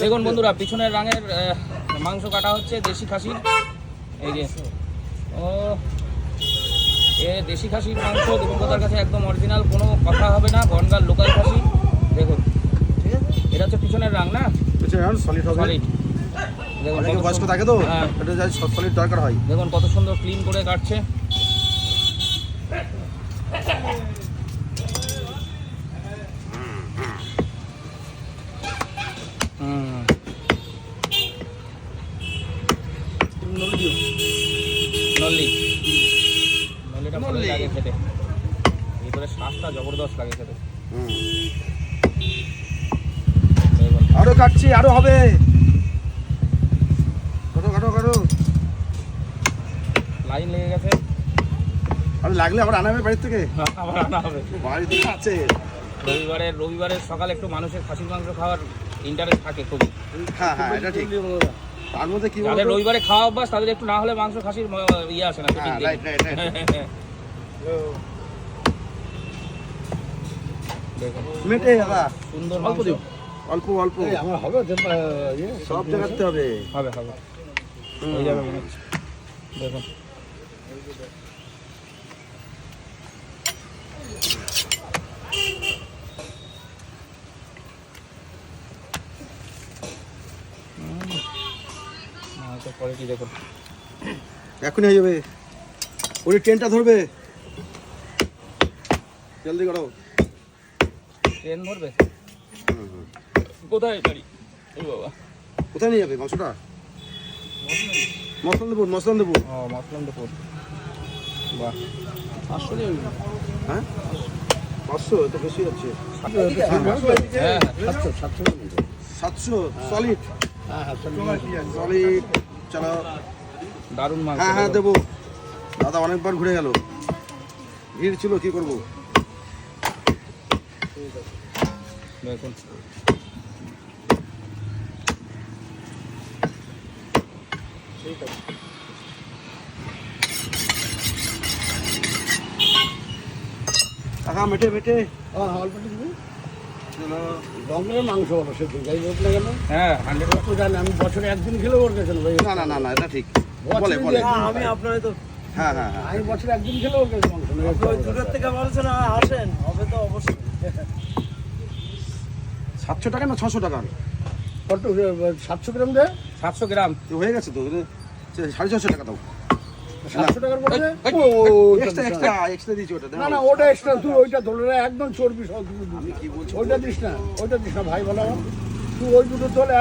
দেখুন বন্ধুরা, পিছনের রাঙের মাংস কাটা হচ্ছে দেশি খাসির। এই যে দেশি খাসির মাংস দেবঙ্গতার কাছে একদম অরিজিনাল, কোনো কথা হবে না। বনগাঁ লোকাল খাসি। দেখুন এটা হচ্ছে পিছনের রাং না, সলিড হবে। সলিড। দেখুন বয়স্ক থাকে তো, এটা যাই সলিড দরকার হয়। দেখুন কত সুন্দর ক্লিন করে কাটছে। নল্লিটা ভালো লাগে খেতে, ভিতরে শ্বাসটা জবরদস্ত লাগে খেতে। আরো কাটছি, আরো হবে। কাটো কাটো কাটো, লাইন লেগে গেছে। আরে লাগলে আবার আনা হবে বাড়ির থেকে। আবার আনা হবে, বাড়ি থেকে আছে। রবিবারের সকালে একটু মানুষের খাসির মাংস খাওয়ার ইন্টারেস্ট থাকে খুবই। হ্যাঁ হ্যাঁ, এটা ঠিক। তার মধ্যে কি যাদের রবিবারে খাওয়া অভ্যাস তাদের একটু না হলে মাংস খাসির ইয়ে আসে না। Right right right. মেটে দাদা, সুন্দর অল্প দিও, অল্প অল্প। আমার হবে সব জায়গাতে হবে। হবে হবে, হয়ে যাবে মনে হচ্ছে। দেখুন কোয়ালিটি দেখুন, এখনই হয়ে যাবে। ওই ট্রেনটা ধরবে, জলদি করো। ট্রেন ধরবে কোথায় গাড়ি? এই বাবা, কোথায় নিয়ে যাবে মাংসটা? মসলানদেপুর, মসলানদেপুর। ও মসলানদেপুর, বাহ। 500 দিয়ে হ্যাঁ 500, তো বেশি হচ্ছে। হ্যাঁ 700 সলিড। হ্যাঁ হ্যাঁ সলিড, চলো। দারুণ মাংস। হ্যাঁ হ্যাঁ দেবো। দাদা অনেকবার ঘুরে গেল, ভিড় ছিল, কি করবো। দেখুন কাকা মেটে মেটে। অল্প দিবি। চলো। রঙের মাংস বলো, সে যাই হোক না কেন। হ্যাঁ 100 তো জানি আমি বছরে একদিন খেলেও ওর কাছে ভাই। না না না না, এটা ঠিক। বলে বলে। আমি আপনার তো হ্যাঁ হ্যাঁ হ্যাঁ, আমি বছরে একদিন খেলেও ওর কাছে মাংস নেই। দূরের থেকে বলছেন আসেন, হবে তো অবশ্যই। 700 টাকা না 600 টাকা? কত 700 গ্রাম দে? 700 গ্রাম হয়ে গেছে তো, 650 টাকা দাও। 700 টাকার পড়ে? এক্সট্রা এক্সট্রা এক্সট্রা দিচ্ছি ওটা। না না, ওটা এক্সট্রা, তুই ওইটা ধরে একদম চর্বি সহ। আমি কি বলছি? ওইটা দিস না, ওইটা দিস না ভাই, বলো তুই ওই দুটো তোলে।